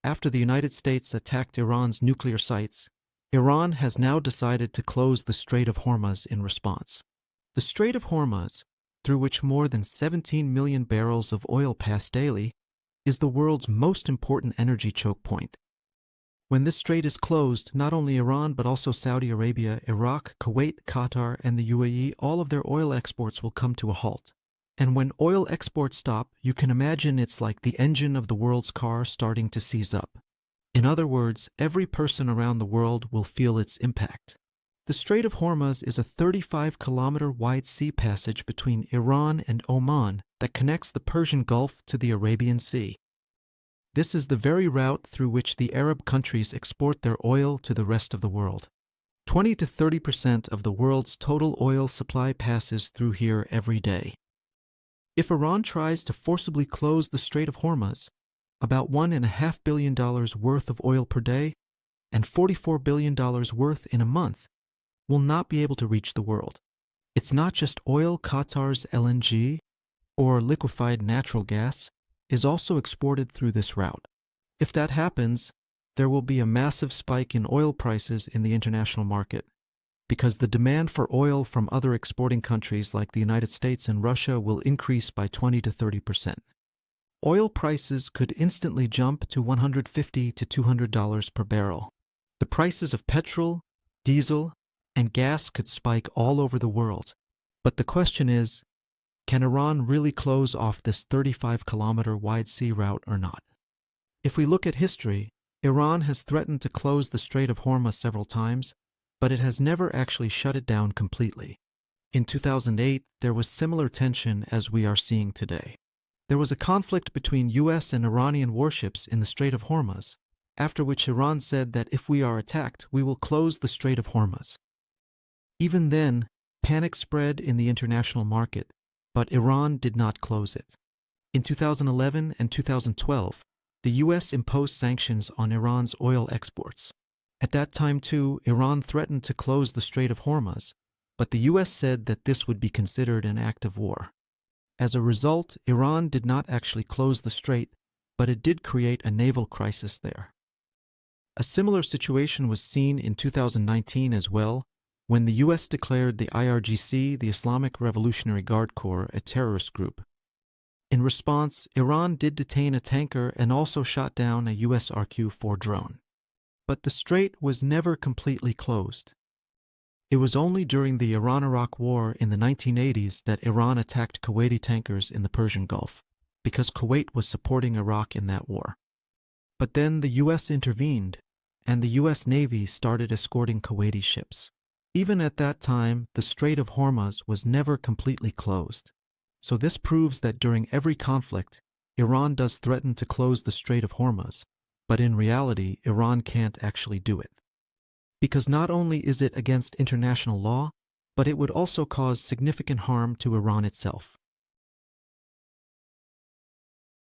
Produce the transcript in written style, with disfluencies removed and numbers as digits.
after the United States attacked Iran's nuclear sites, Iran has now decided to close the Strait of Hormuz in response. The Strait of Hormuz, through which more than 17 million barrels of oil pass daily, is the world's most important energy choke point. When this strait is closed, not only Iran but also Saudi Arabia, Iraq, Kuwait, Qatar, and the UAE, all of their oil exports will come to a halt. And when oil exports stop, you can imagine it's like the engine of the world's car starting to seize up. In other words, every person around the world will feel its impact. The Strait of Hormuz is a 35-kilometer wide sea passage between Iran and Oman that connects the Persian Gulf to the Arabian Sea. This is the very route through which the Arab countries export their oil to the rest of the world. 20 to 30% of the world's total oil supply passes through here every day. If Iran tries to forcibly close the Strait of Hormuz, about $1.5 billion worth of oil per day and $44 billion worth in a month will not be able to reach the world. It's not just oil. Qatar's LNG, or liquefied natural gas, is also exported through this route. If that happens, there will be a massive spike in oil prices in the international market, because the demand for oil from other exporting countries like the United States and Russia will increase by 20 to 30%. Oil prices could instantly jump to $150 to $200 per barrel. The prices of petrol, diesel, and gas could spike all over the world. But the question is, can Iran really close off this 35-kilometer wide sea route or not? If we look at history, Iran has threatened to close the Strait of Hormuz several times, but it has never actually shut it down completely. In 2008, there was similar tension as we are seeing today. There was a conflict between U.S. and Iranian warships in the Strait of Hormuz, after which Iran said that if we are attacked, we will close the Strait of Hormuz. Even then, panic spread in the international market, but Iran did not close it. In 2011 and 2012, the U.S. imposed sanctions on Iran's oil exports. At that time, too, Iran threatened to close the Strait of Hormuz, but the U.S. said that this would be considered an act of war. As a result, Iran did not actually close the strait, but it did create a naval crisis there. A similar situation was seen in 2019 as well, when the U.S. declared the IRGC, the Islamic Revolutionary Guard Corps, a terrorist group. In response, Iran did detain a tanker and also shot down a U.S. RQ-4 drone. But the strait was never completely closed. It was only during the Iran-Iraq War in the 1980s that Iran attacked Kuwaiti tankers in the Persian Gulf, because Kuwait was supporting Iraq in that war. But then the U.S. intervened, and the U.S. Navy started escorting Kuwaiti ships. Even at that time, the Strait of Hormuz was never completely closed. So this proves that during every conflict, Iran does threaten to close the Strait of Hormuz, but in reality, Iran can't actually do it. Because not only is it against international law, but it would also cause significant harm to Iran itself.